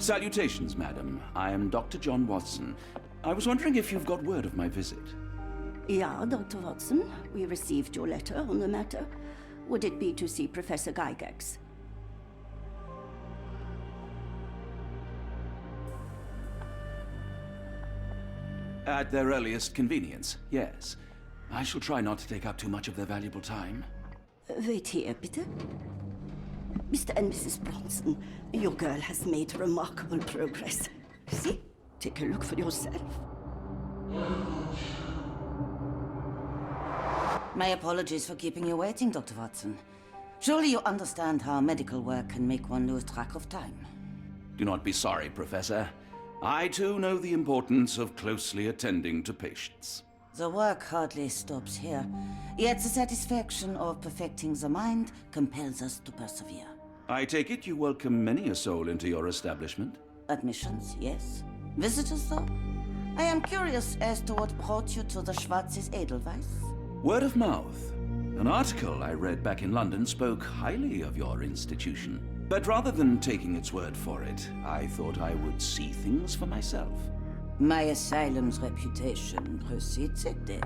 Salutations, madam. I am Dr. John Watson. I was wondering if you've got word of my visit. Yeah, Dr. Watson. We received your letter on the matter. Would it be to see Professor Gygax? At their earliest convenience, yes. I shall try not to take up too much of their valuable time. Wait here, bitte. Mr. and Mrs. Bronson, your girl has made remarkable progress. See? Take a look for yourself. My apologies for keeping you waiting, Dr. Watson. Surely you understand how medical work can make one lose track of time. Do not be sorry, Professor. I too know the importance of closely attending to patients. The work hardly stops here, yet the satisfaction of perfecting the mind compels us to persevere. I take it you welcome many a soul into your establishment? Admissions, yes. Visitors, though? I am curious as to what brought you to the Schwarzes Edelweiss. Word of mouth. An article I read back in London spoke highly of your institution. But rather than taking its word for it, I thought I would see things for myself. My asylum's reputation precedes it, then.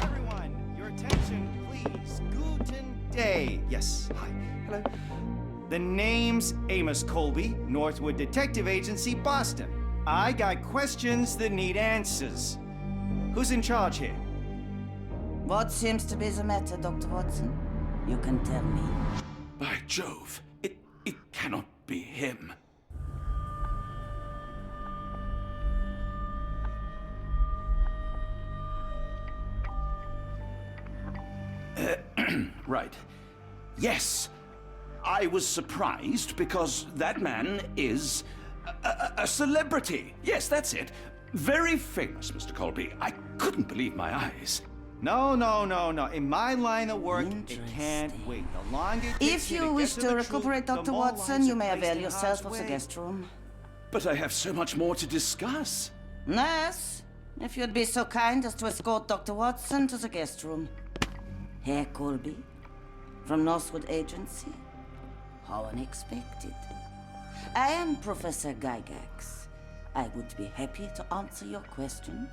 Everyone, your attention, please. Guten Day. Yes, hi. Hello. The name's Amos Colby, Northwood Detective Agency, Boston. I got questions that need answers. Who's in charge here? What seems to be the matter, Dr. Watson? You can tell me. By Jove, it cannot be him. Right. Yes. I was surprised because that man is a celebrity. Yes, that's it. Very famous, Mr. Colby. I couldn't believe my eyes. No. In my line of work, it can't wait. The longer it takes If you wish to recuperate, Dr. Watson, you may avail yourself of the way. guest room. But I have so much more to discuss. Nurse, if you'd be so kind as to escort Dr. Watson to the guest room. Herr Colby, from Northwood Agency. How unexpected. I am Professor Gygax. I would be happy to answer your questions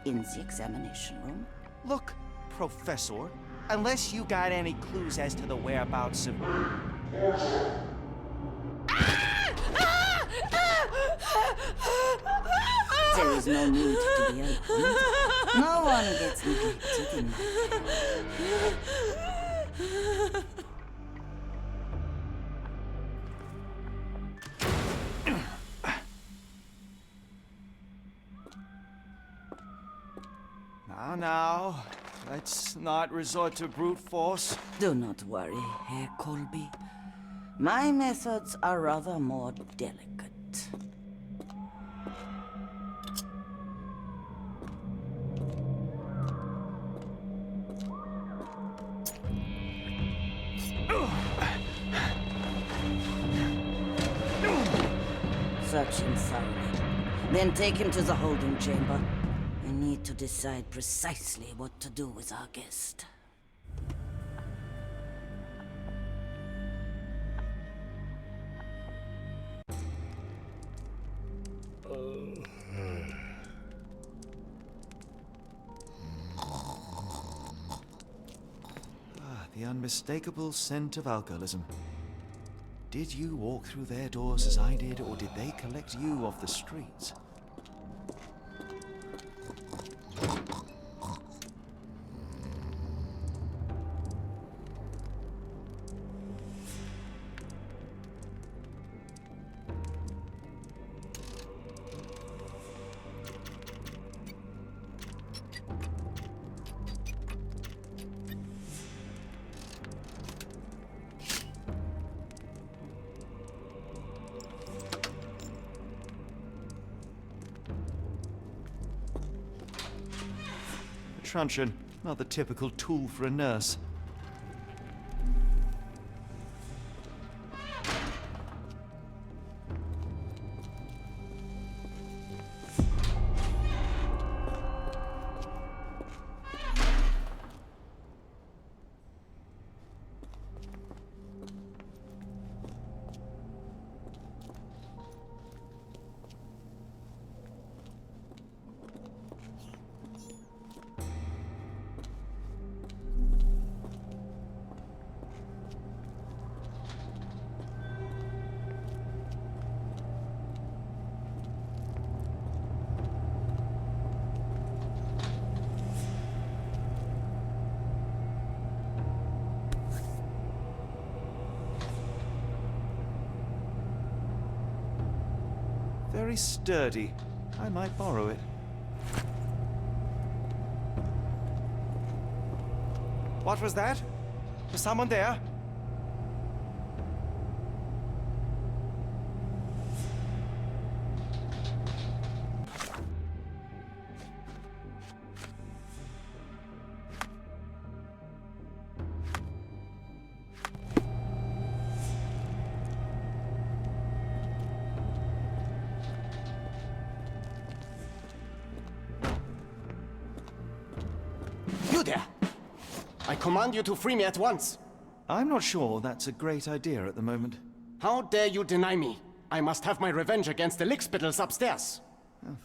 in the examination room. Look, Professor, unless you got any clues as to the whereabouts of... There is no need to be alarmed. No one gets neglected in my care. Now, let's not resort to brute force. Do not worry, Herr Colby. My methods are rather more delicate. Search him thoroughly. Then take him to the holding chamber. I need to decide precisely what to do with our guest. The unmistakable scent of alcoholism. Did you walk through their doors as I did, or did they collect you off the streets? Truncheon, not the typical tool for a nurse. very sturdy. I might borrow it. What was that? Was someone there? You there! I command you to free me at once. I'm not sure that's a great idea at the moment. How dare you deny me? I must have my revenge against the lickspittles upstairs.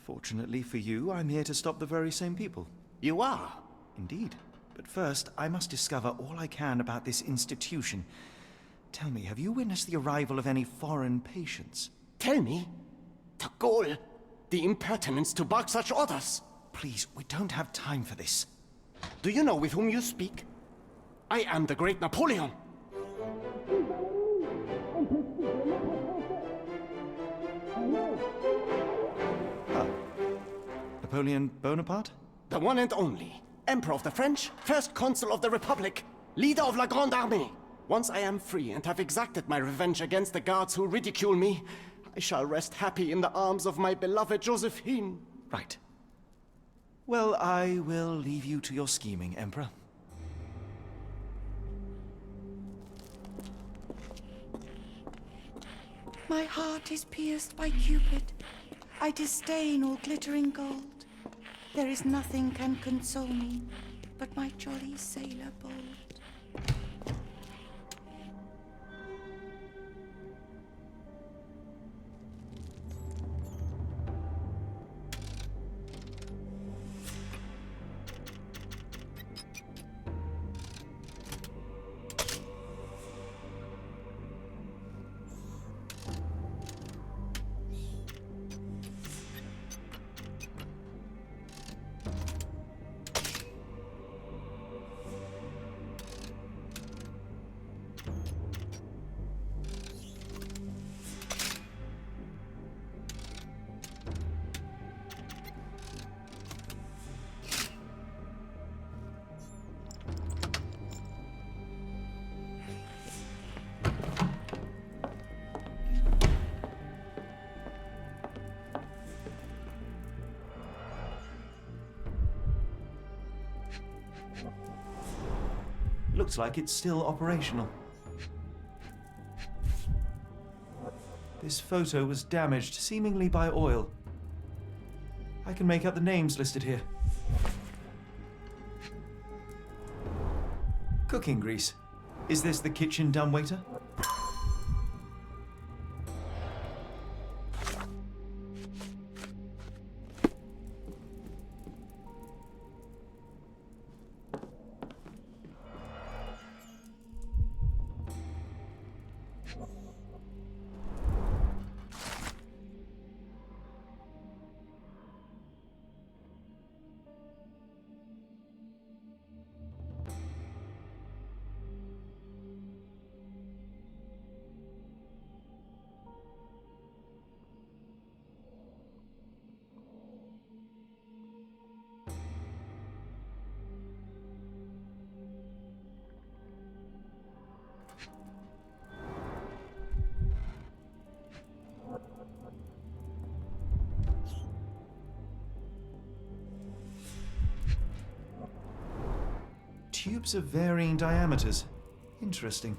Fortunately for you, I'm here to stop the very same people. You are? Indeed. But first, I must discover all I can about this institution. Tell me, have you witnessed the arrival of any foreign patients? Tell me? The gall, the impertinence to bark such orders. Please, we don't have time for this. Do you know with whom you speak? I am the great Napoleon. Napoleon Bonaparte? The one and only. Emperor of the French, first consul of the Republic, leader of La Grande Armée. Once I am free and have exacted my revenge against the guards who ridicule me, I shall rest happy in the arms of my beloved Josephine. Right. Well, I will leave you to your scheming, Emperor. My heart is pierced by Cupid. I disdain all glittering gold. There is nothing can console me but my jolly sailor bold. Looks like it's still operational. This photo was damaged, seemingly by oil. I can make out the names listed here. Cooking grease. Is this the kitchen dumbwaiter? Tubes of varying diameters. Interesting.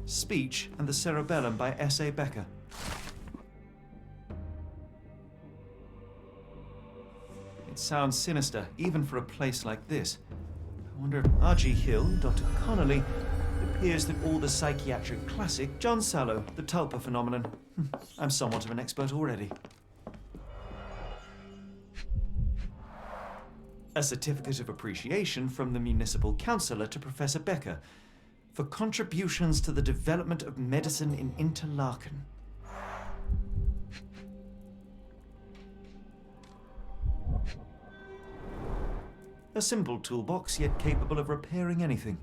Speech and the Cerebellum by S.A. Becker. It sounds sinister, even for a place like this. I wonder if R.G. Hill, Dr. Connolly, it appears that all the psychiatric classic, John Sallow, the Tulpa phenomenon. I'm somewhat of an expert already. A certificate of appreciation from the municipal councillor to Professor Becker for contributions to the development of medicine in Interlaken. A simple toolbox, yet capable of repairing anything.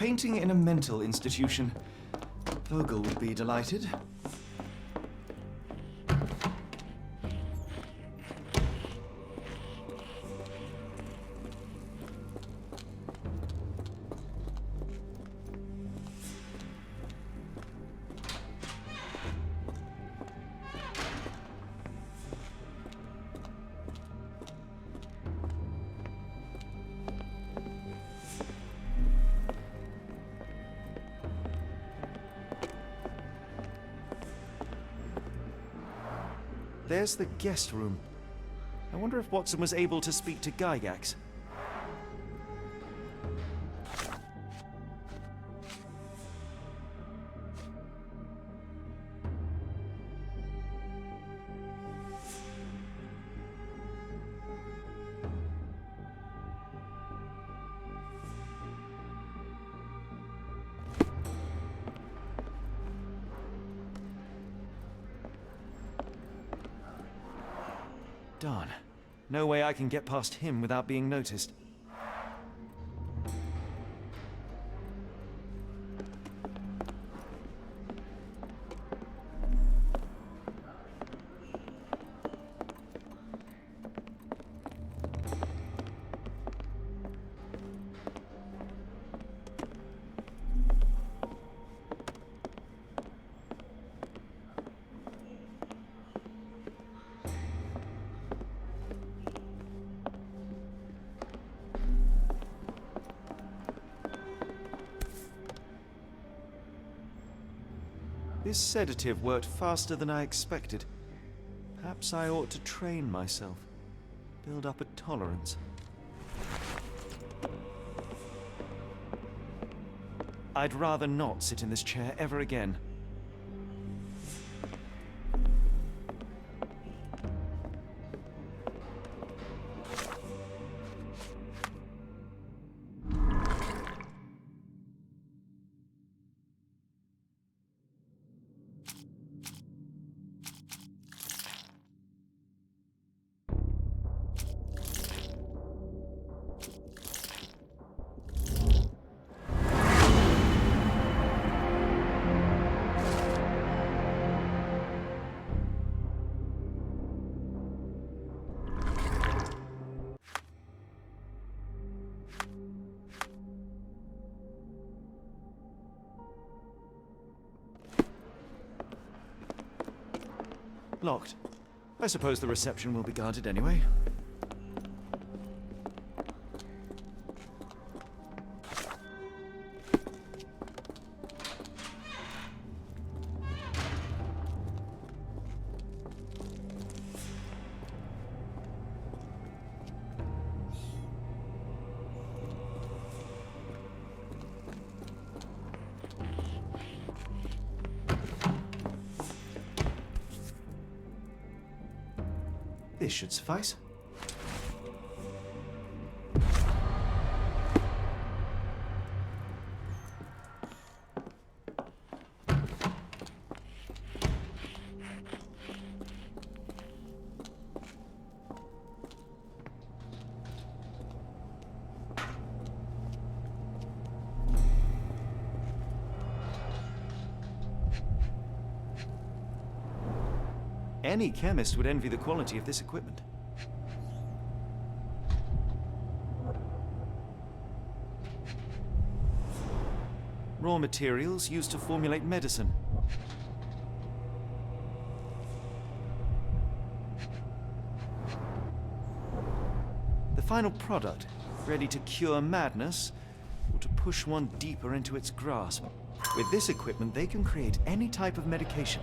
painting in a mental institution. Vogel would be delighted. There's the guest room. I wonder if Watson was able to speak to Gygax. Darn. No way I can get past him without being noticed. This sedative worked faster than I expected. Perhaps I ought to train myself. Build up a tolerance. I'd rather not sit in this chair ever again. Locked. I suppose the reception will be guarded anyway. This should suffice. Any chemist would envy the quality of this equipment. Raw materials used to formulate medicine. The final product, ready to cure madness, or to push one deeper into its grasp. With this equipment, they can create any type of medication.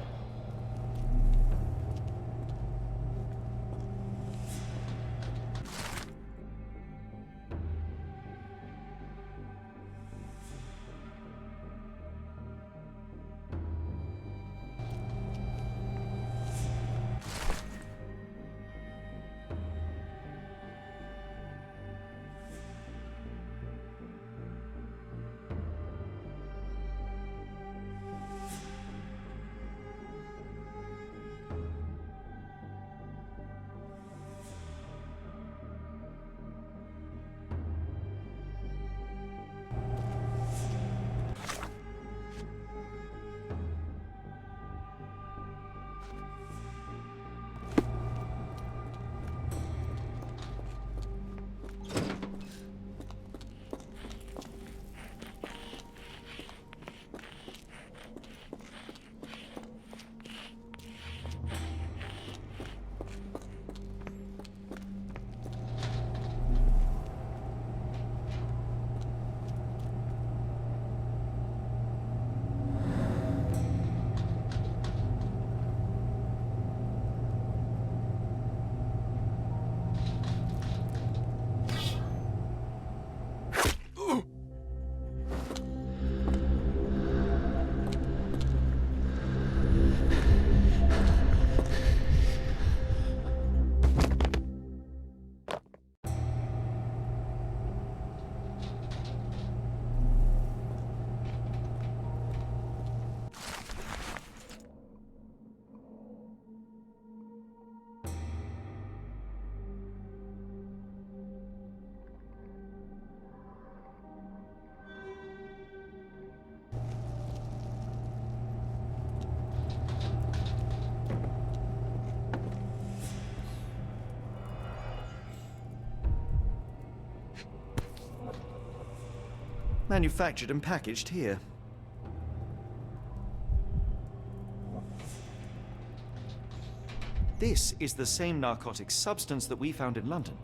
Manufactured and packaged here. This is the same narcotic substance that we found in London.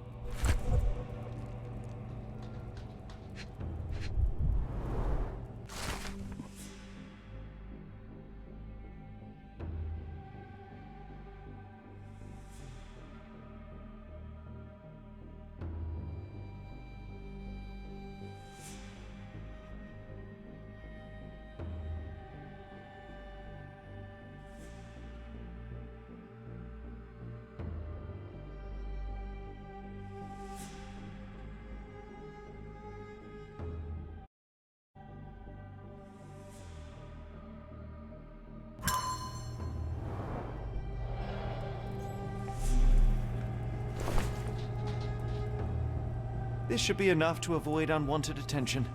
This should be enough to avoid unwanted attention,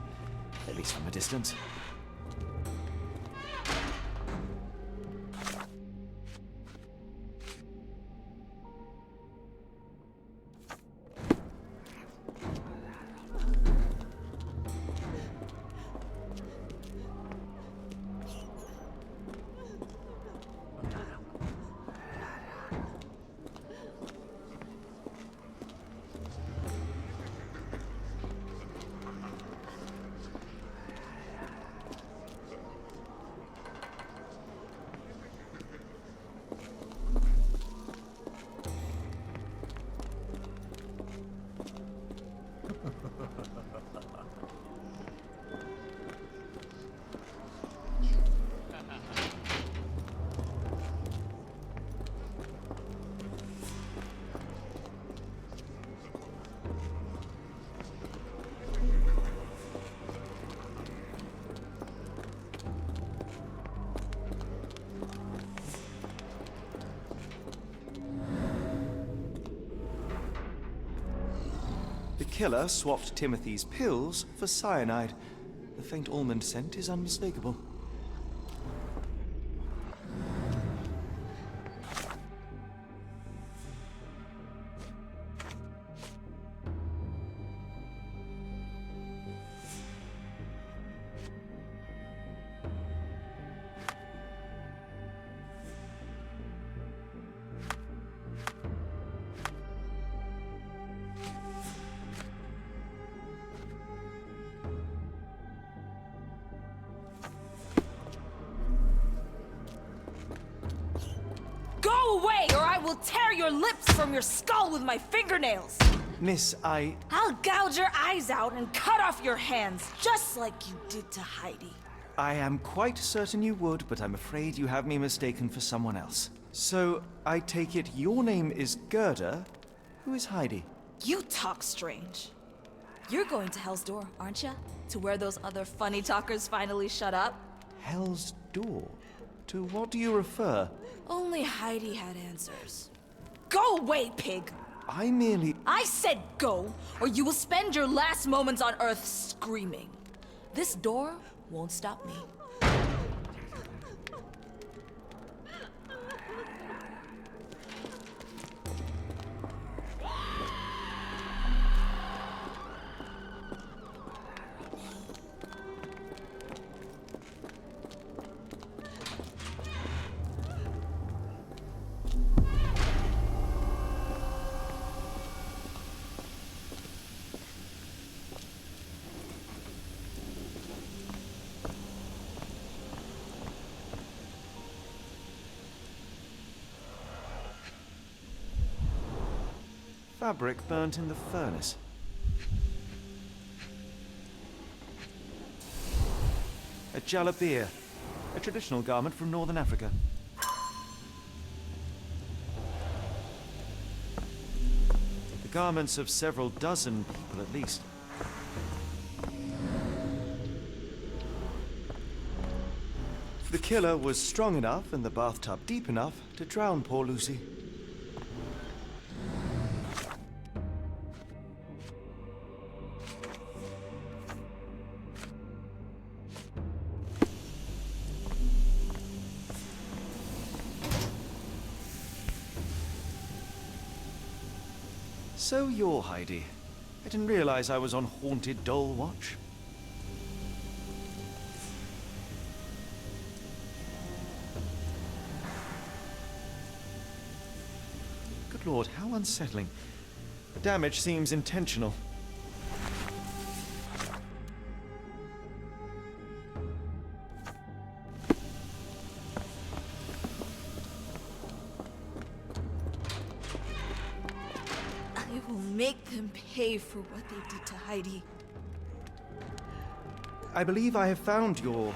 at least from a distance. The killer swapped Timothy's pills for cyanide. The faint almond scent is unmistakable. Go away, or I will tear your lips from your skull with my fingernails! Miss, I'll gouge your eyes out and cut off your hands, just like you did to Heidi. I am quite certain you would, but I'm afraid you have me mistaken for someone else. So, I take it your name is Gerda. Who is Heidi? You talk strange. You're going to Hell's Door, aren't ya? To where those other funny talkers finally shut up? Hell's Door? To what do you refer? Only Heidi had answers. Go away, pig! I said go, or you will spend your last moments on Earth screaming. This door won't stop me. Fabric burnt in the furnace. A jalabia, a traditional garment from northern Africa. The garments of several dozen people at least. The killer was strong enough and the bathtub deep enough to drown poor Lucy. So you're Heidi. I didn't realize I was on haunted doll watch. Lord, how unsettling. The damage seems intentional. I will make them pay for what they did to Heidi. I believe I have found your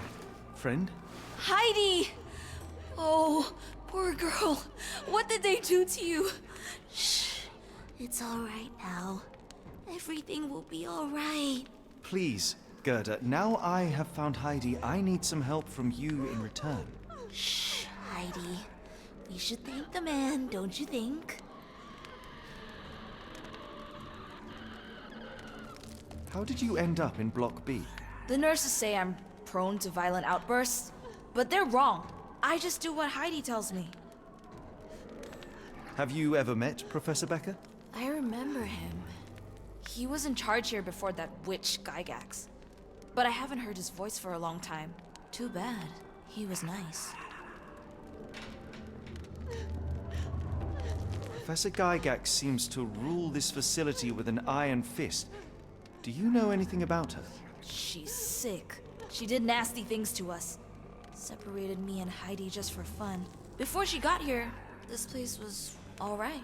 friend. Heidi! Oh, poor girl. What did they do to you? Shh. It's all right now. Everything will be all right. Please, Gerda, now I have found Heidi, I need some help from you in return. Shh, Heidi. We should thank the man, don't you think? How did you end up in Block B? The nurses say I'm prone to violent outbursts, but they're wrong. I just do what Heidi tells me. Have you ever met Professor Becker? I remember him. He was in charge here before that witch Gygax. But I haven't heard his voice for a long time. Too bad. He was nice. Professor Gygax seems to rule this facility with an iron fist. Do you know anything about her? She's sick. She did nasty things to us. Separated me and Heidi just for fun. Before she got here, this place was all right.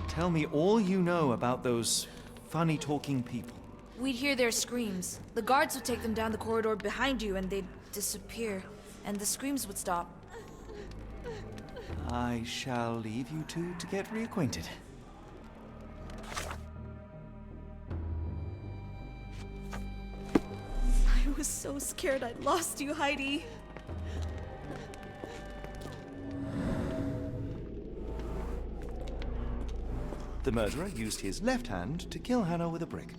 Tell me all you know about those funny-talking people. We'd hear their screams. The guards would take them down the corridor behind you and they'd disappear. And the screams would stop. I shall leave you two to get reacquainted. I was so scared I'd lost you, Heidi. The murderer used his left hand to kill Hannah with a brick.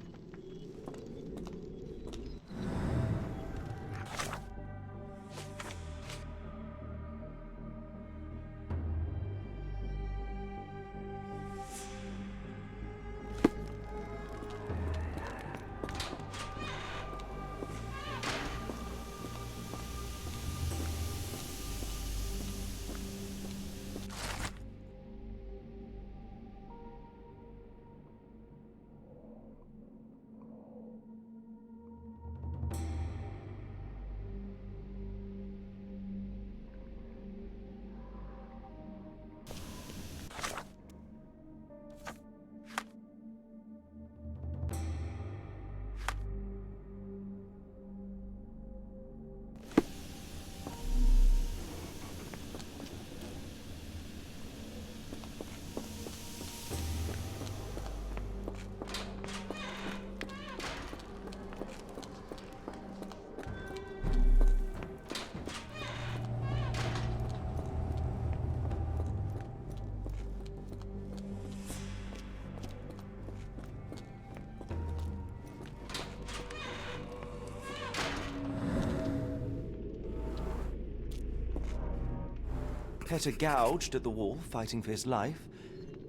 Petter gouged at the wall, fighting for his life.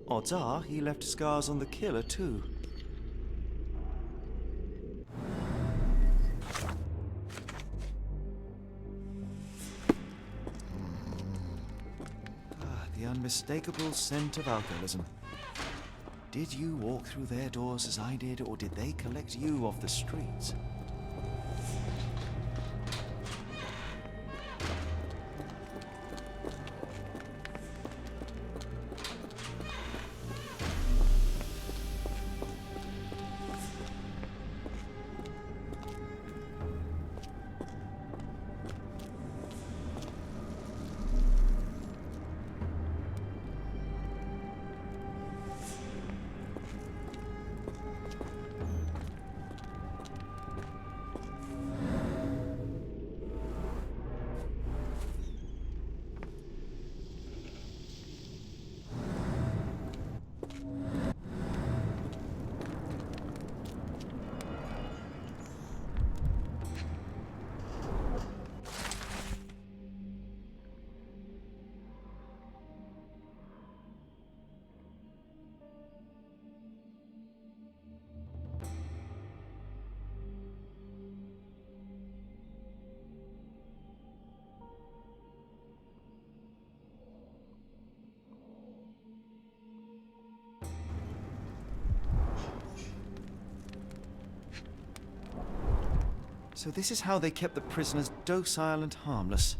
Odds are he left scars on the killer, too. The unmistakable scent of alcoholism. Did you walk through their doors as I did, or did they collect you off the streets? So this is how they kept the prisoners docile and harmless.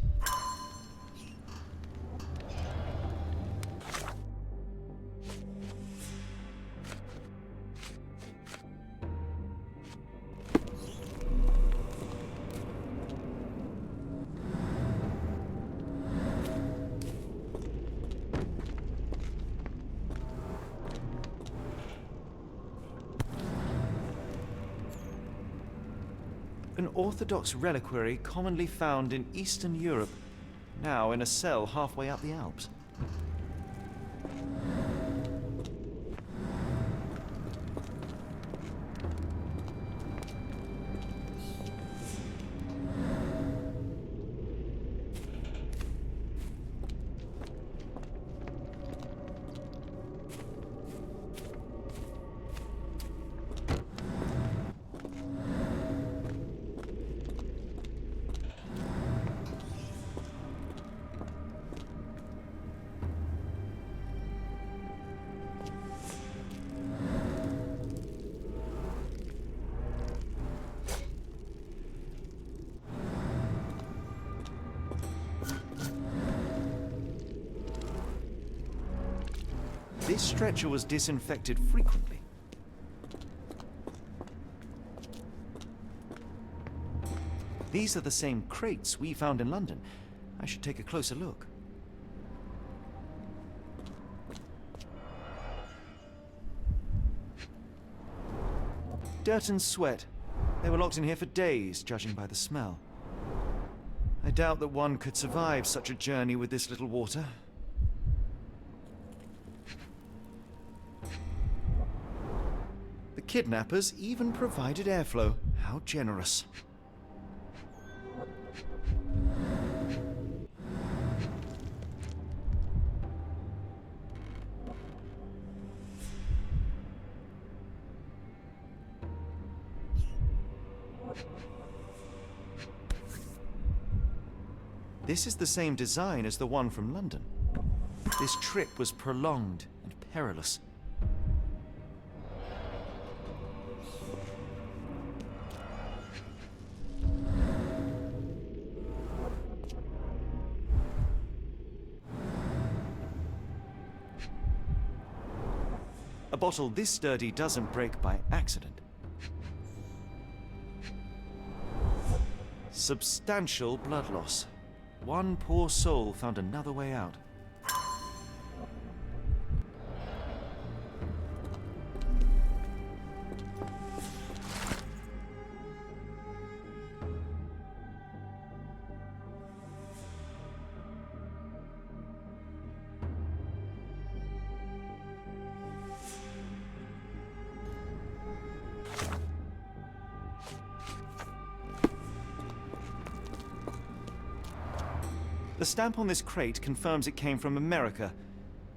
An orthodox reliquary commonly found in Eastern Europe, now in a cell halfway up the Alps. This stretcher was disinfected frequently. These are the same crates we found in London. I should take a closer look. Dirt and sweat. They were locked in here for days, judging by the smell. I doubt that one could survive such a journey with this little water. The kidnappers even provided airflow. How generous. This is the same design as the one from London. This trip was prolonged and perilous. A bottle this sturdy doesn't break by accident. Substantial blood loss. One poor soul found another way out. The stamp on this crate confirms it came from America.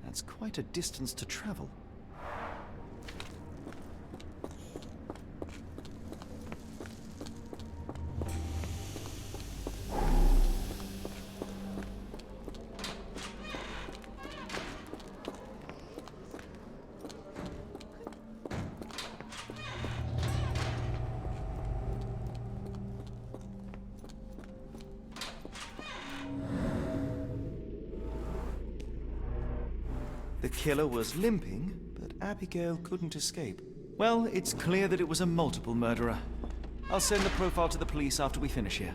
That's quite a distance to travel. The killer was limping, but Abigail couldn't escape. Well, it's clear that it was a multiple murderer. I'll send the profile to the police after we finish here.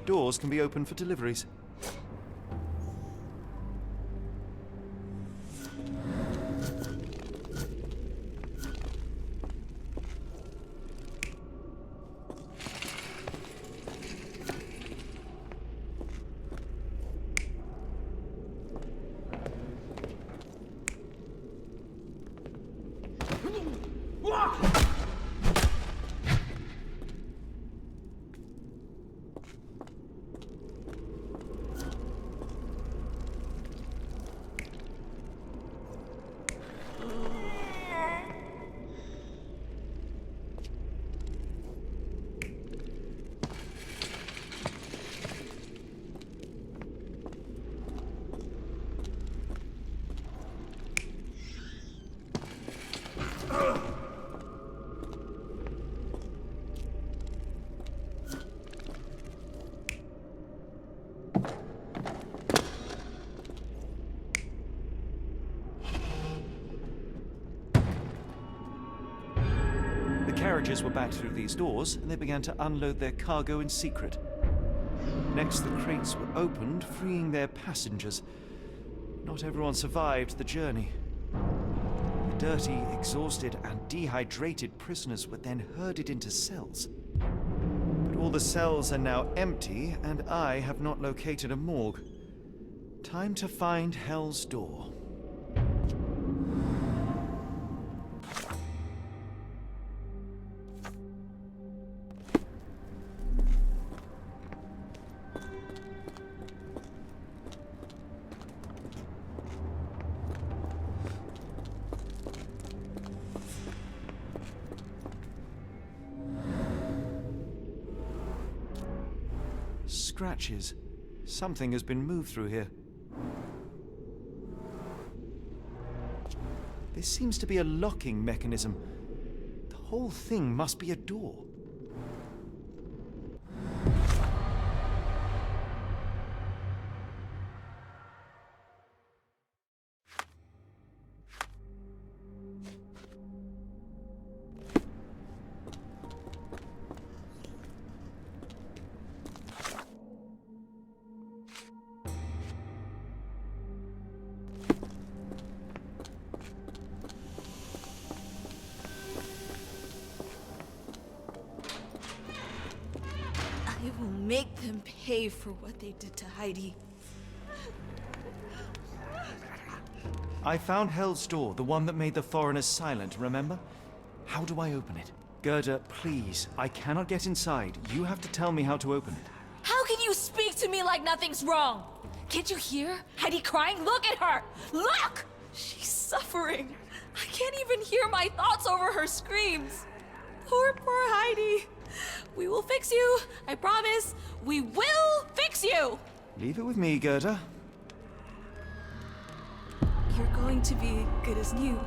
Doors can be opened for deliveries. barges were back through these doors, and they began to unload their cargo in secret. Next, the crates were opened, freeing their passengers. Not everyone survived the journey. The dirty, exhausted, and dehydrated prisoners were then herded into cells. But all the cells are now empty, and I have not located a morgue. Time to find Hell's Door. Scratches. Something has been moved through here. This seems to be a locking mechanism. The whole thing must be a door. I will make them pay for what they did to Heidi. I found Hell's Door, the one that made the foreigners silent, remember? How do I open it? Gerda, please. I cannot get inside. You have to tell me how to open it. How can you speak to me like nothing's wrong? Can't you hear Heidi crying? Look at her! Look! She's suffering. I can't even hear my thoughts over her screams. Poor Heidi. We will fix you. I promise. We will fix you! Leave it with me, Gerda. You're going to be good as new.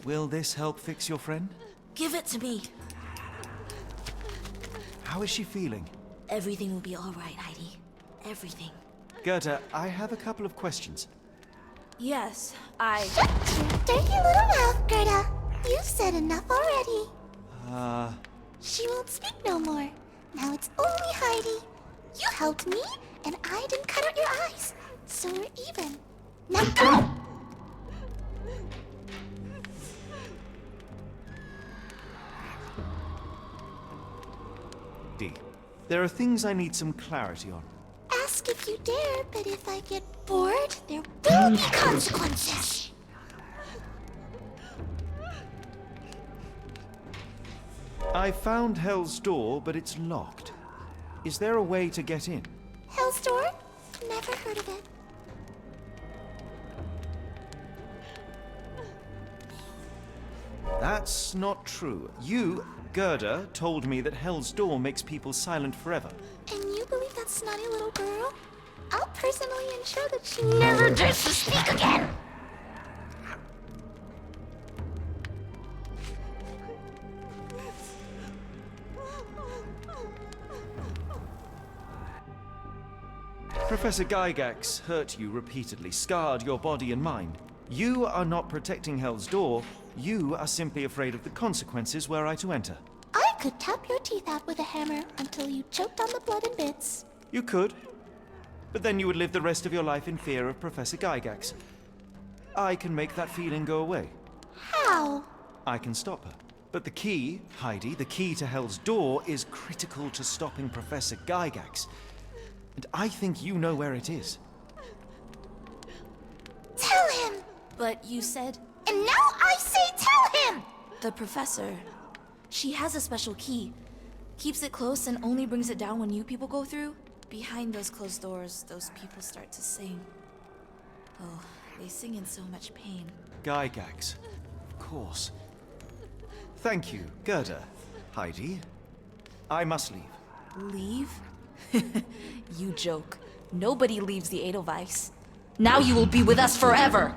Will this help fix your friend? Give it to me. How is she feeling? Everything will be all right, Heidi. Everything. Gerda, I have a couple of questions. Yes, Shut your dirty little mouth, Gerda. You've said enough already. She won't speak no more. Now it's only Heidi. You helped me, and I didn't cut out your eyes. So we're even. Now go! D. There are things I need some clarity on. Ask if you dare, but if I get bored, there will be consequences. I found Hell's Door, but it's locked. Is there a way to get in? Hell's Door? Never heard of it. That's not true. You, Gerda, told me that Hell's Door makes people silent forever. And you believe that snotty little girl? I'll personally ensure that she never dares to speak again! Professor Gygax hurt you repeatedly, scarred your body and mind. You are not protecting Hell's Door. You are simply afraid of the consequences were I to enter. I could tap your teeth out with a hammer until you choked on the blood in bits. You could, but then you would live the rest of your life in fear of Professor Gygax. I can make that feeling go away. How? I can stop her. But the key, Heidi, the key to Hell's Door is critical to stopping Professor Gygax. And I think you know where it is. Tell him! But you said And now I say tell him! the professor. She has a special key. Keeps it close and only brings it down when you people go through. Behind those closed doors, those people start to sing. Oh, they sing in so much pain. Gygax. Of course. Thank you, Gerda. Heidi. I must leave. Leave? You joke. Nobody leaves the Edelweiss. Now you will be with us forever!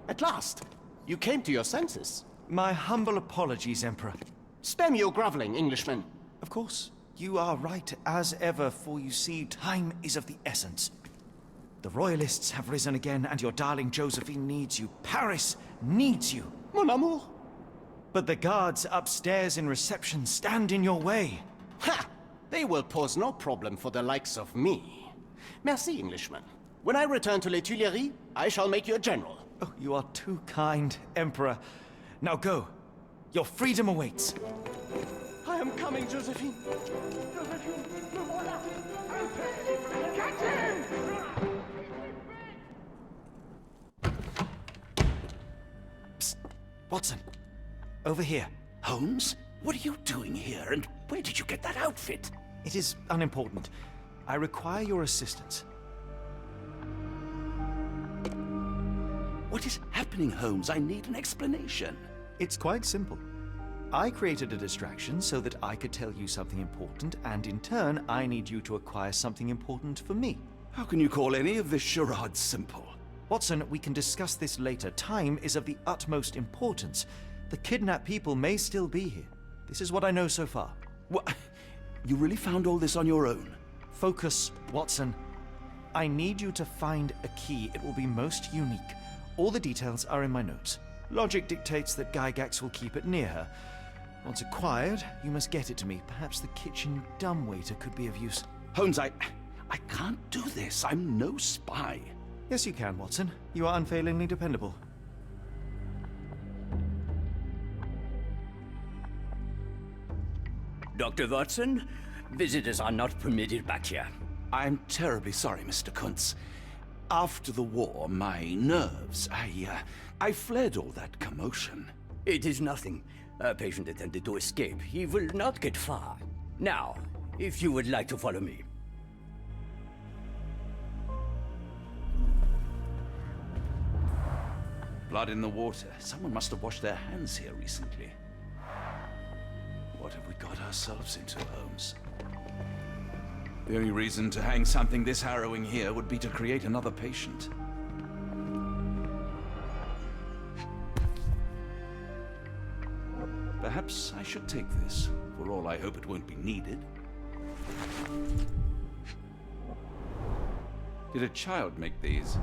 At last! You came to your senses. My humble apologies, Emperor. Spare me your groveling, Englishman. Of course, you are right as ever, for you see, time is of the essence. The Royalists have risen again, and your darling Josephine needs you. Paris needs you. Mon amour. But the guards upstairs in reception stand in your way. Ha! They will pose no problem for the likes of me. Merci, Englishman. When I return to Les Tuileries, I shall make you a general. Oh, you are too kind, Emperor. Now go. Your freedom awaits. I am coming, Josephine. Josephine, me voilà. Catch him! Psst. Watson. Over here. Holmes, what are you doing here, and where did you get that outfit? It is unimportant. I require your assistance. What is happening, Holmes? I need an explanation. It's quite simple. I created a distraction so that I could tell you something important, and in turn, I need you to acquire something important for me. How can you call any of this charade simple? Watson, we can discuss this later. Time is of the utmost importance. The kidnapped people may still be here. This is what I know so far. What? You really found all this on your own? Focus, Watson. I need you to find a key. It will be most unique. All the details are in my notes. Logic dictates that Gygax will keep it near her. Once acquired, you must get it to me. Perhaps the kitchen dumbwaiter could be of use. Holmes, I can't do this. I'm no spy. Yes, you can, Watson. You are unfailingly dependable. Dr. Watson, visitors are not permitted back here. I'm terribly sorry, Mr. Kuntz. After the war, my nerves, I fled all that commotion. It is nothing. A patient attempted to escape. He will not get far. Now, if you would like to follow me. Blood in the water. Someone must have washed their hands here recently. What have we got ourselves into, Holmes? The only reason to hang something this harrowing here would be to create another patient. Perhaps I should take this, for all I hope it won't be needed. Did a child make these?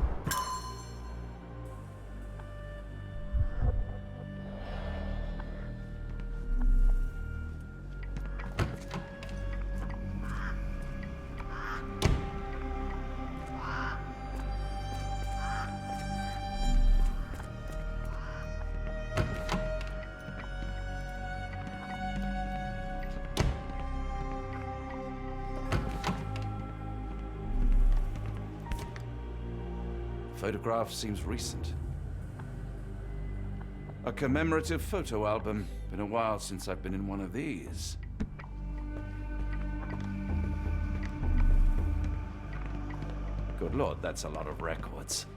Photograph seems recent. A commemorative photo album. Been a while since I've been in one of these. Good Lord, that's a lot of records.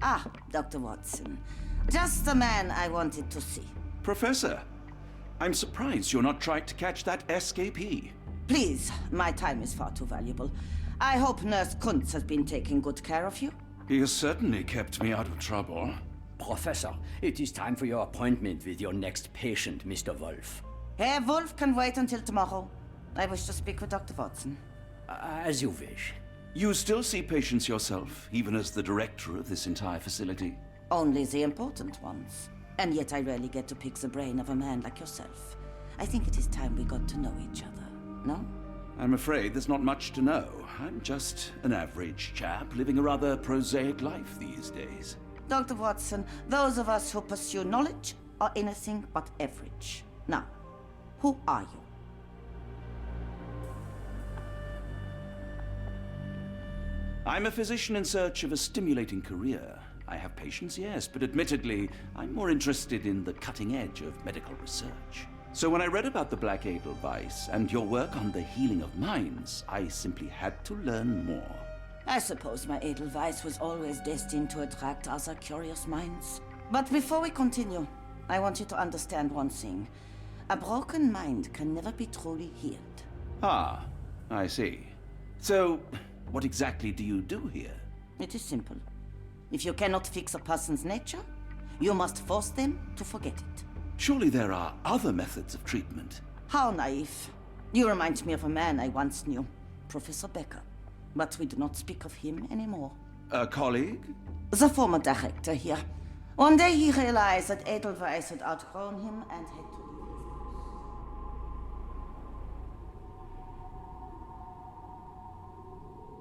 Ah, Dr. Watson. Just the man I wanted to see. Professor, I'm surprised you're not trying to catch that escapee. Please, my time is far too valuable. I hope Nurse Kuntz has been taking good care of you. He has certainly kept me out of trouble. Professor, it is time for your appointment with your next patient, Mr. Wolf. Herr Wolf can wait until tomorrow. I wish to speak with Dr. Watson. As you wish. You still see patients yourself, even as the director of this entire facility? Only the important ones. And yet I rarely get to pick the brain of a man like yourself. I think it is time we got to know each other, no? I'm afraid there's not much to know. I'm just an average chap living a rather prosaic life these days. Dr. Watson, those of us who pursue knowledge are anything but average. Now, who are you? I'm a physician in search of a stimulating career. I have patients, yes, but admittedly, I'm more interested in the cutting edge of medical research. So when I read about the Black Edelweiss and your work on the healing of minds, I simply had to learn more. I suppose my Edelweiss was always destined to attract other curious minds. But before we continue, I want you to understand one thing. A broken mind can never be truly healed. Ah, I see. So, what exactly do you do here? It is simple. If you cannot fix a person's nature, You must force them to forget it. Surely there are other methods of treatment. How naive. You remind me of a man I once knew, Professor Becker. But we do not speak of him anymore. A colleague? The former director here. One day he realized that Edelweiss had outgrown him and had to leave his house.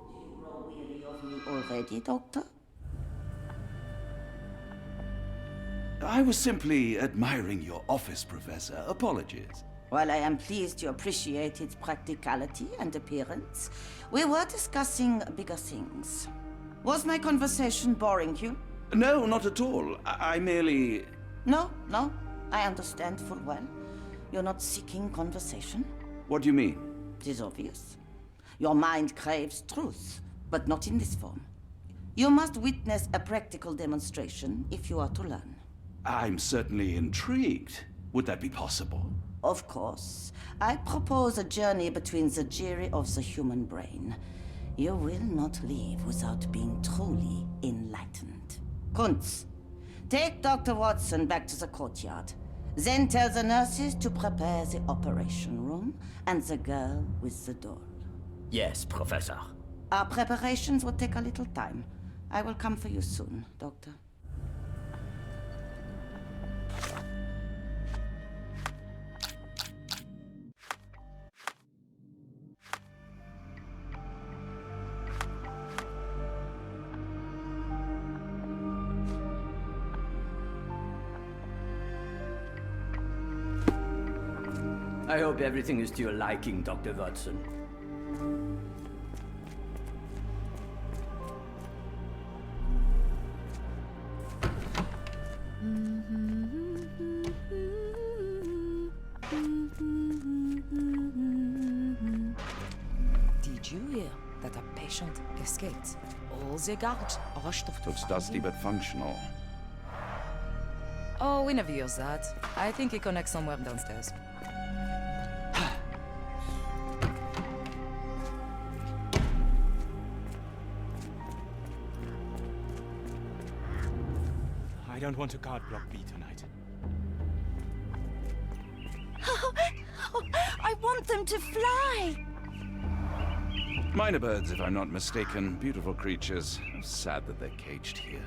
Do you grow weary of me already, Doctor? I was simply admiring your office, Professor. Apologies. While I am pleased you appreciate its practicality and appearance, we were discussing bigger things. Was my conversation boring you? No, not at all. I merely... No, I understand full well. You're not seeking conversation. What do you mean? It is obvious. Your mind craves truth, but not in this form. You must witness a practical demonstration if you are to learn. I'm certainly intrigued. Would that be possible? Of course. I propose a journey between the jury of the human brain. You will not leave without being truly enlightened. Kuntz, take Dr. Watson back to the courtyard. Then tell the nurses to prepare the operation room and the girl with the doll. Yes, Professor. Our preparations will take a little time. I will come for you soon, Doctor. I hope everything is to your liking, Dr. Watson. Did you hear that a patient escaped? All the guards rushed off to Looks find dusty him. but functional. Oh, we never use that. I think he connects somewhere downstairs. I don't want to guard block B tonight. I want them to fly! Minor birds, if I'm not mistaken. Beautiful creatures. Sad that they're caged here.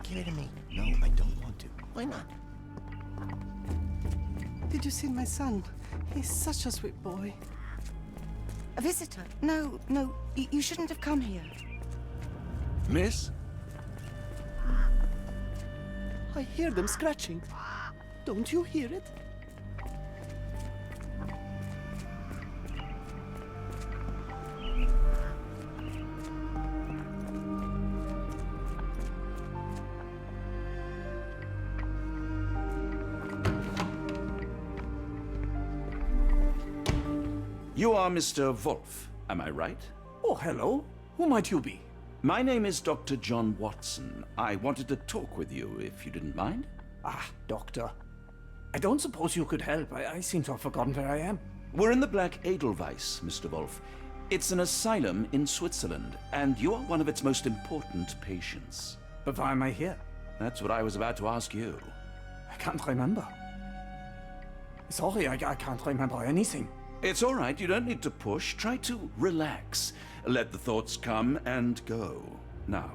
Give it to me. No, I don't want to. Why not? Did you see my son? He's such a sweet boy. A visitor? No, you shouldn't have come here. Miss? I hear them scratching. Don't you hear it? You are Mr. Wolf, am I right? Oh, hello. Who might you be? My name is Dr. John Watson. I wanted to talk with you, if you didn't mind. Ah, doctor. I don't suppose you could help. I seem to have forgotten where I am. We're in the Black Edelweiss, Mr. Wolf. It's an asylum in Switzerland, and you are one of its most important patients. But why am I here? That's what I was about to ask you. I can't remember. Sorry, I can't remember anything. It's all right, you don't need to push. Try to relax. Let the thoughts come and go. Now,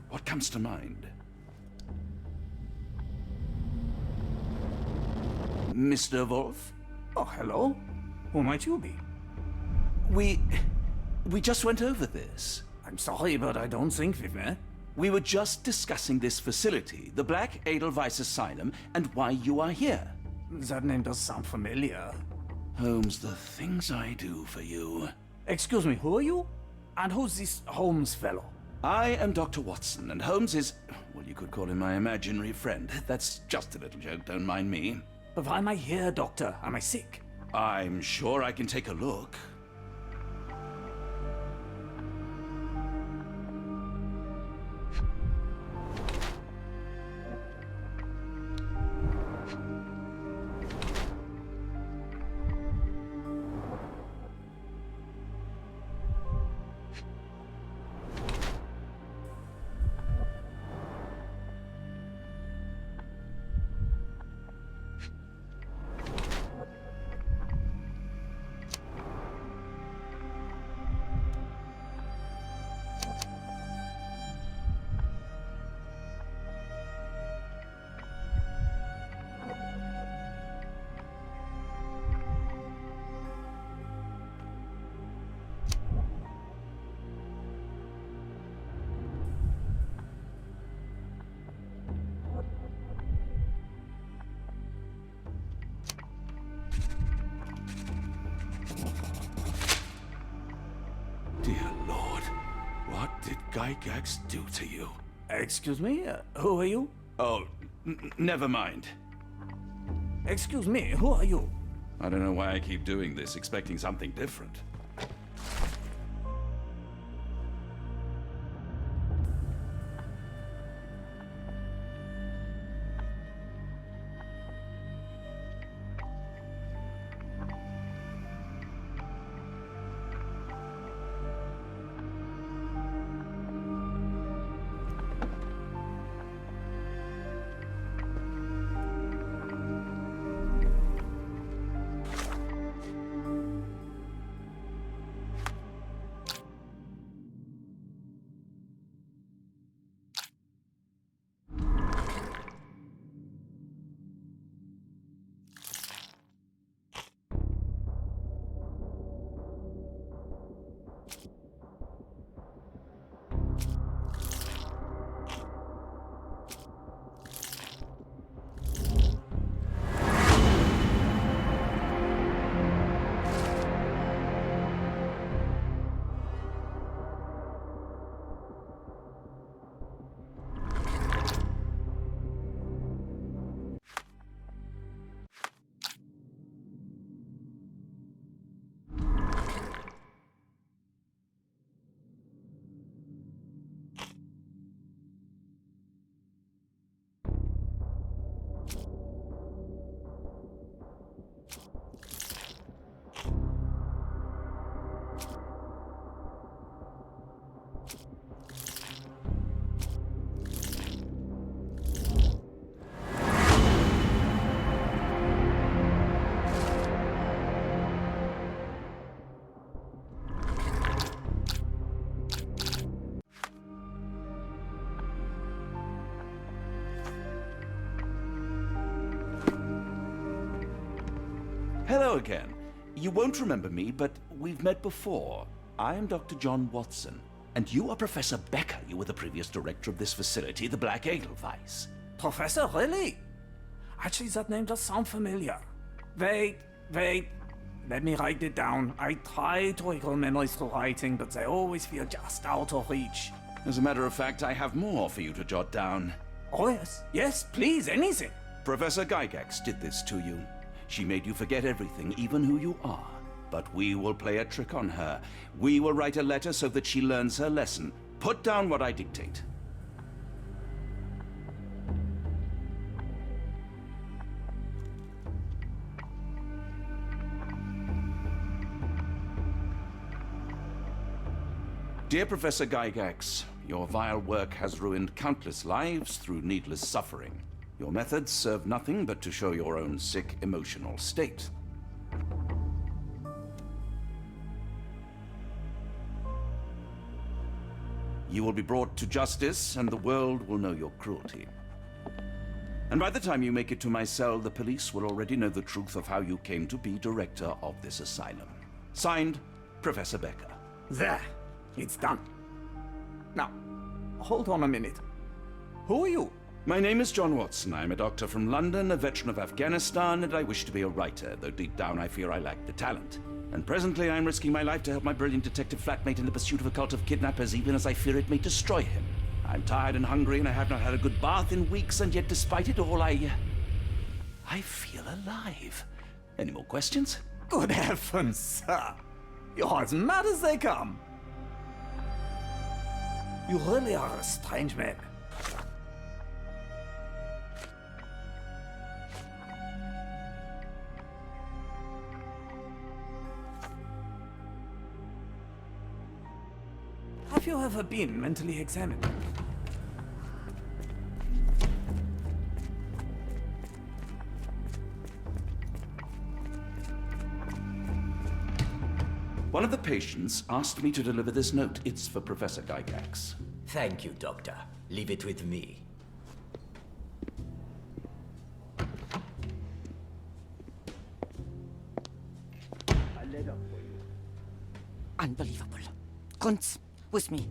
what comes to mind? Mr. Wolf? Oh, hello. Who might you be? We just went over this. I'm sorry, but I don't think we've met. We were just discussing this facility, the Black Edelweiss Asylum, and why you are here. That name does sound familiar. Holmes, the things I do for you. Excuse me, who are you? And who's this Holmes fellow? I am Dr. Watson, and Holmes is, well, you could call him my imaginary friend. That's just a little joke, don't mind me. But why am I here, doctor? Am I sick? I'm sure I can take a look. Lord. What did Gygax do to you? Excuse me? Who are you? Oh, never mind. Excuse me, who are you? I don't know why I keep doing this, expecting something different. Hello again. You won't remember me, but we've met before. I am Dr. John Watson, and you are Professor Becker. You were the previous director of this facility, the Black Edelweiss. Professor, really? Actually, that name does sound familiar. Wait. Let me write it down. I try to recall memories through writing, but they always feel just out of reach. As a matter of fact, I have more for you to jot down. Oh, yes. Yes, please, anything. Professor Gygax did this to you. She made you forget everything, even who you are. But we will play a trick on her. We will write a letter so that she learns her lesson. Put down what I dictate. Dear Professor Gygax, your vile work has ruined countless lives through needless suffering. Your methods serve nothing but to show your own sick emotional state. You will be brought to justice, and the world will know your cruelty. And by the time you make it to my cell, the police will already know the truth of how you came to be director of this asylum. Signed, Professor Becker. There. It's done. Now, hold on a minute. Who are you? My name is John Watson. I'm a doctor from London, a veteran of Afghanistan, and I wish to be a writer, though deep down I fear I lack the talent. And presently I'm risking my life to help my brilliant detective flatmate in the pursuit of a cult of kidnappers, even as I fear it may destroy him. I'm tired and hungry, and I have not had a good bath in weeks, and yet despite it all, I feel alive. Any more questions? Good heavens, sir. You're as mad as they come. You really are a strange man. Have you ever been mentally examined? One of the patients asked me to deliver this note. It's for Professor Gygax. Thank you, Doctor. Leave it with me. A letter for you. Unbelievable. Kunz, with me.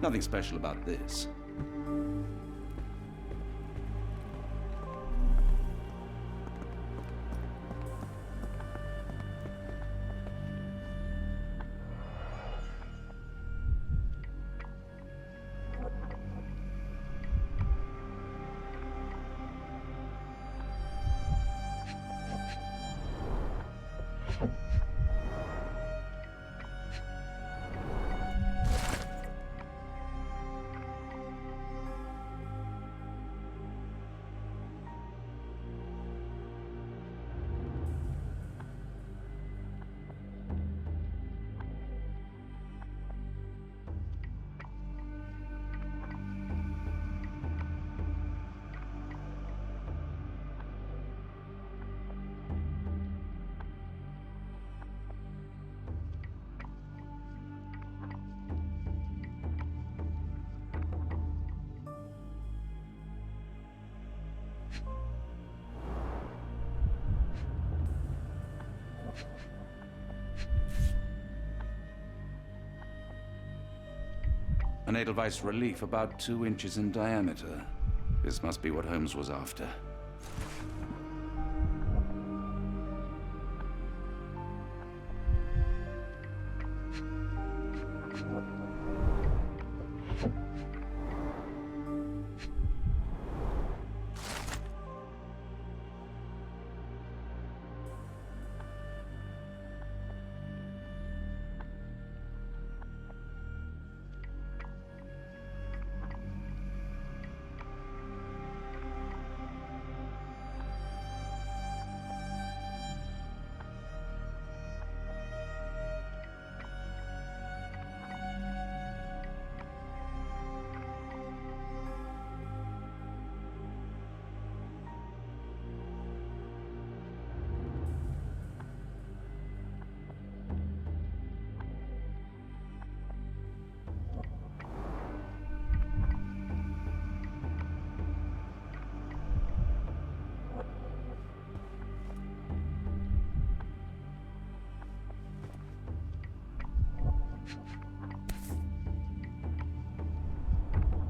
Nothing special about this. An Edelweiss relief about 2 inches in diameter. This must be what Holmes was after.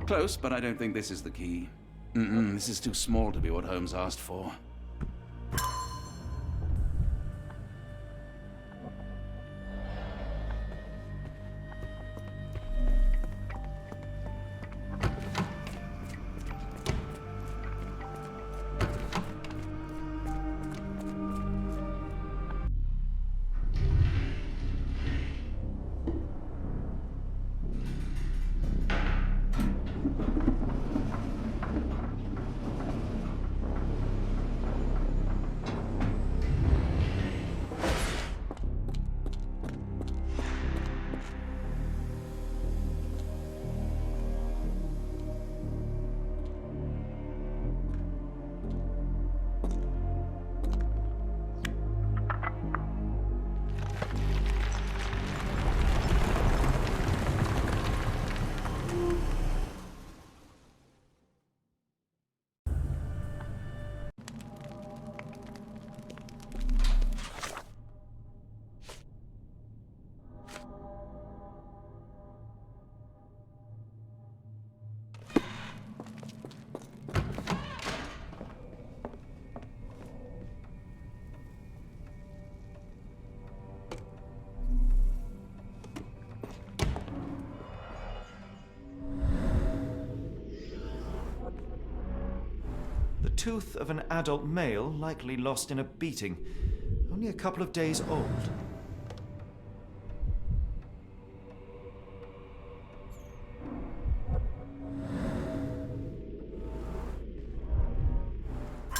Close, but I don't think this is the key. This is too small to be what Holmes asked for. Tooth of an adult male, likely lost in a beating. Only a couple of days old.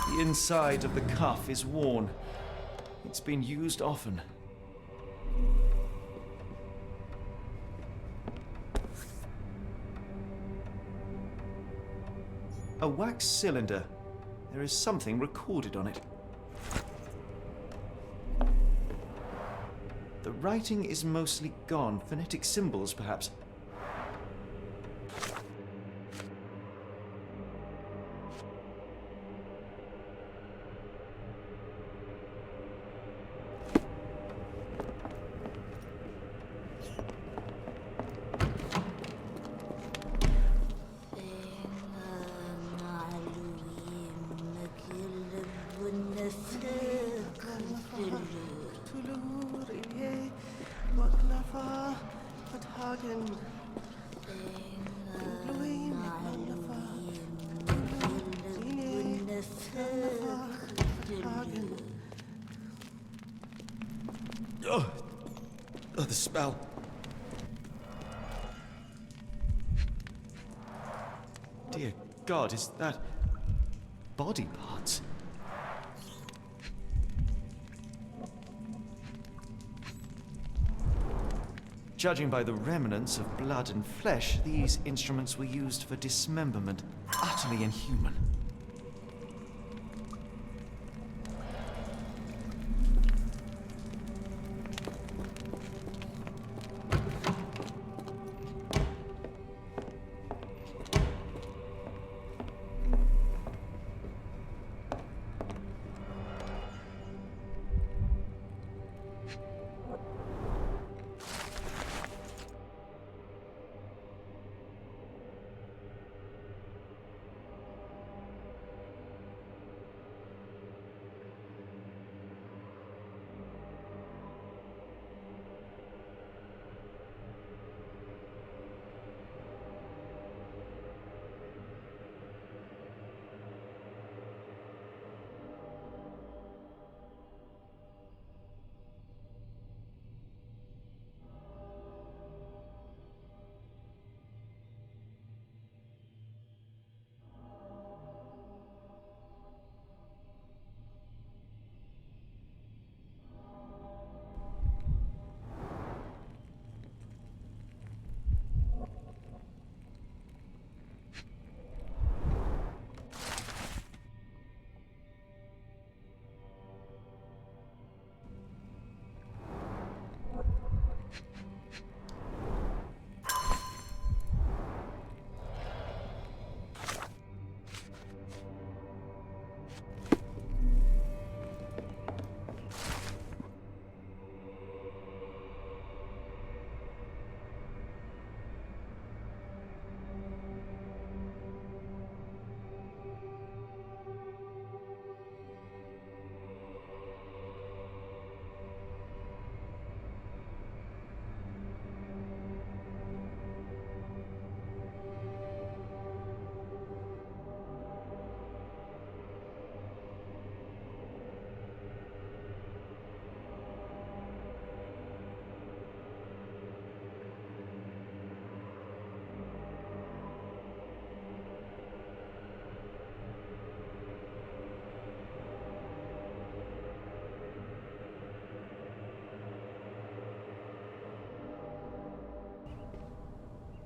The inside of the cuff is worn. It's been used often. A wax cylinder. There is something recorded on it. The writing is mostly gone. Phonetic symbols, perhaps. Oh, the spell. Dear God, is that body parts? Judging by the remnants of blood and flesh, these instruments were used for dismemberment. Utterly inhuman.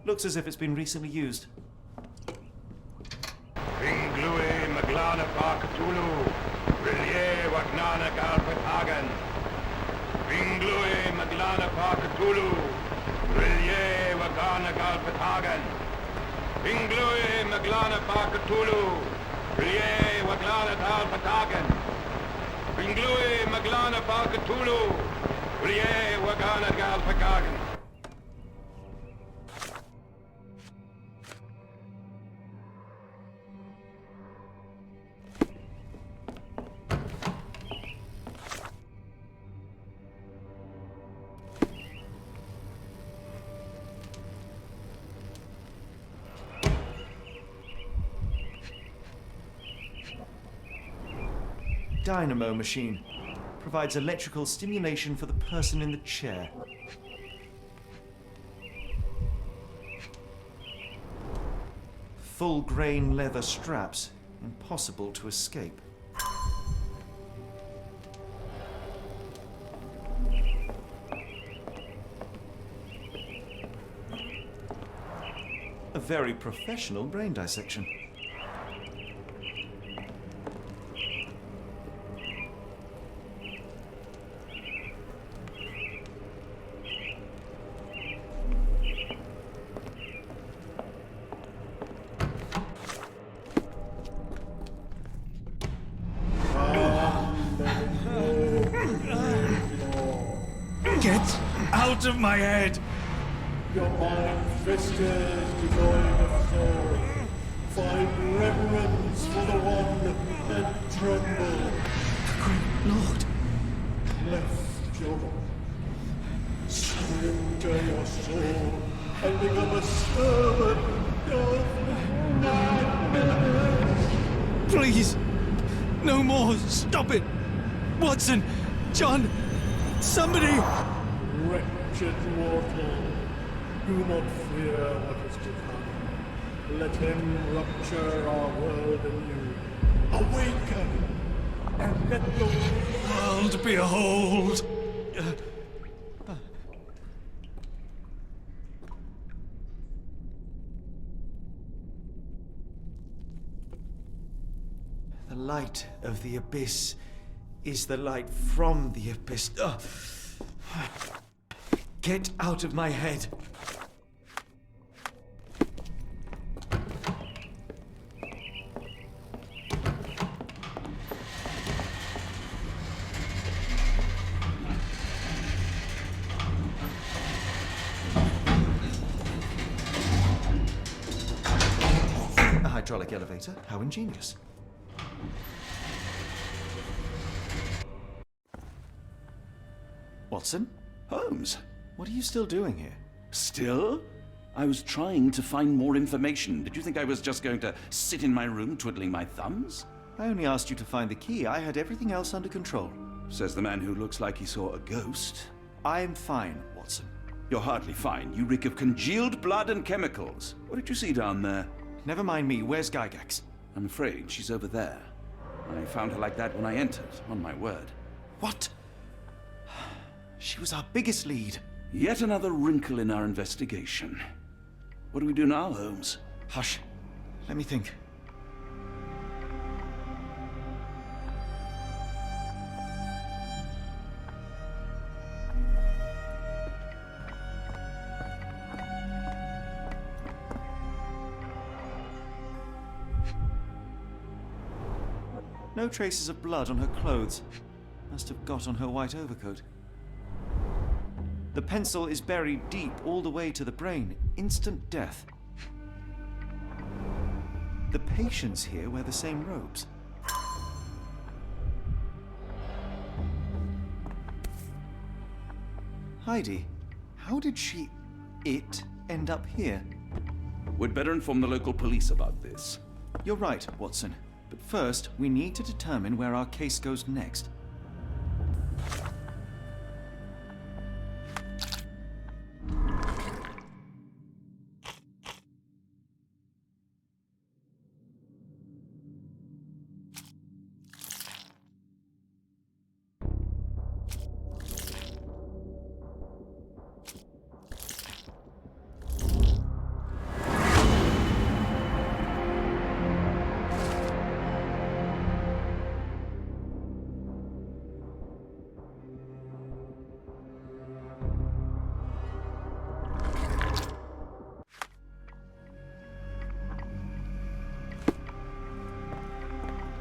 Looks as if it's been recently used. Ringlui Maglana Cthulu, Rillier Wagnana Galpatagan. Ringlui Maglana Cthulu, Rillier Wagana Galpatagan. Ringlui Maglana Cthulu, Rillier Waglana Galpatagan. Ringlui Maglana Cthulu, Rillier Wagana Galpatagan. Dynamo machine. Provides electrical stimulation for the person in the chair. Full grain leather straps. Impossible to escape. A very professional brain dissection. Get out of my head! Your mind twisted, devoid of soul. Find reverence for the one and tremble. Lord. Bless your surrender your soul and become a servant of madness. Please! No more! Stop it! Watson! John! Somebody! Wretched mortal, do not fear what is to come. Let him rupture our world anew. Awaken! And let the World behold! The light of the abyss is the light from the abyss. Get out of my head. A hydraulic elevator? How ingenious. Watson? Holmes? What are you still doing here? Still? I was trying to find more information. Did you think I was just going to sit in my room twiddling my thumbs? I only asked you to find the key. I had everything else under control. Says the man who looks like he saw a ghost. I'm fine, Watson. You're hardly fine. You reek of congealed blood and chemicals. What did you see down there? Never mind me. Where's Gygax? I'm afraid she's over there. I found her like that when I entered, on my word. What? She was our biggest lead. Yet another wrinkle in our investigation. What do we do now, Holmes? Hush. Let me think. No traces of blood on her clothes. Must have got on her white overcoat. The pencil is buried deep all the way to the brain. Instant death. The patients here wear the same robes. Heidi, how did it end up here? We'd better inform the local police about this. You're right, Watson. But first, we need to determine where our case goes next.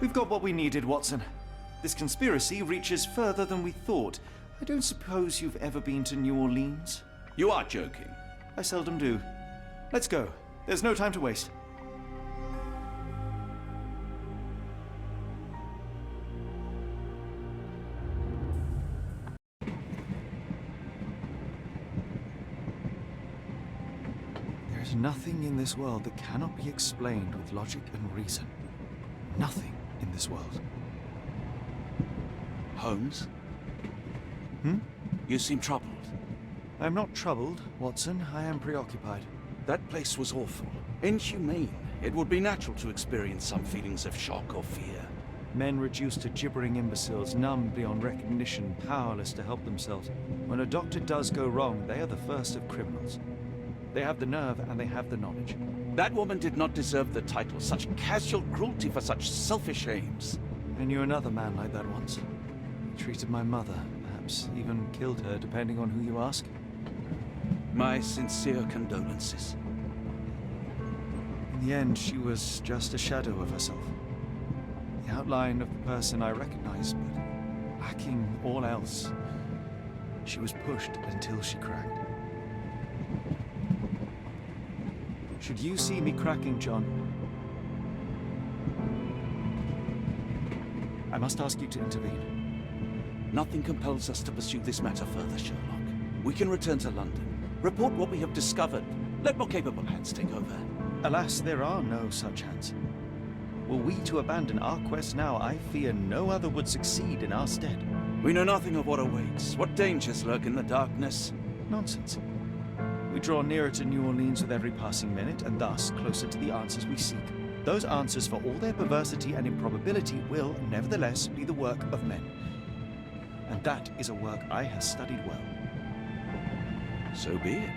We've got what we needed, Watson. This conspiracy reaches further than we thought. I don't suppose you've ever been to New Orleans? You are joking. I seldom do. Let's go. There's no time to waste. There's nothing in this world that cannot be explained with logic and reason. Nothing in this world. Holmes? Hmm? You seem troubled. I'm not troubled, Watson. I am preoccupied. That place was awful. Inhumane. It would be natural to experience some feelings of shock or fear. Men reduced to gibbering imbeciles, numbed beyond recognition, powerless to help themselves. When a doctor does go wrong, they are the first of criminals. They have the nerve and they have the knowledge. That woman did not deserve the title. Such casual cruelty for such selfish aims. I knew another man like that once. He treated my mother, perhaps even killed her, depending on who you ask. My sincere condolences. In the end, she was just a shadow of herself. The outline of the person I recognized, but lacking all else. She was pushed until she cracked. Should you see me cracking, John, I must ask you to intervene. Nothing compels us to pursue this matter further, Sherlock. We can return to London, report what we have discovered, let more capable hands take over. Alas, there are no such hands. Were we to abandon our quest now, I fear no other would succeed in our stead. We know nothing of what awaits, what dangers lurk in the darkness. Nonsense. We draw nearer to New Orleans with every passing minute, and thus closer to the answers we seek. Those answers, for all their perversity and improbability, will, nevertheless, be the work of men. And that is a work I have studied well. So be it.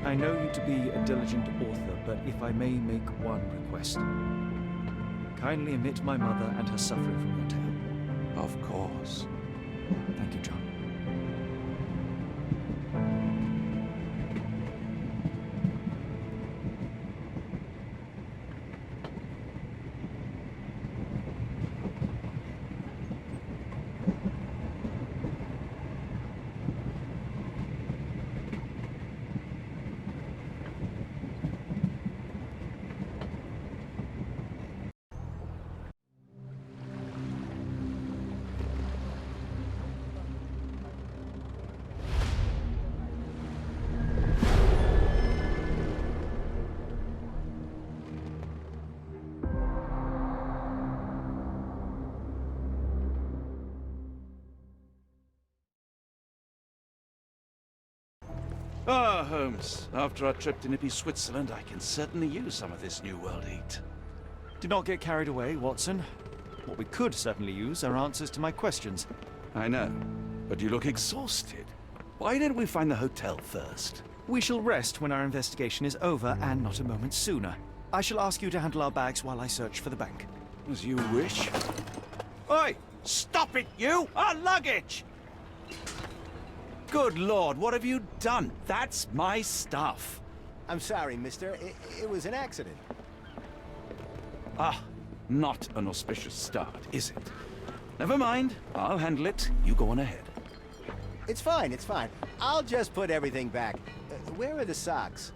I know you to be a diligent author, but if I may make one request. Kindly omit my mother and her suffering from your tale. Of course. Thank you, John. Ah, Holmes. After our trip to nippy Switzerland, I can certainly use some of this New World heat. Do not get carried away, Watson. What we could certainly use are answers to my questions. I know, but you look exhausted. Why didn't we find the hotel first? We shall rest when our investigation is over, and not a moment sooner. I shall ask you to handle our bags while I search for the bank. As you wish. Oi! Stop it, you! Our luggage! Good Lord, what have you done? That's my stuff. I'm sorry, mister. It was an accident. Ah, not an auspicious start, is it? Never mind. I'll handle it. You go on ahead. It's fine, it's fine. I'll just put everything back. Where are the socks?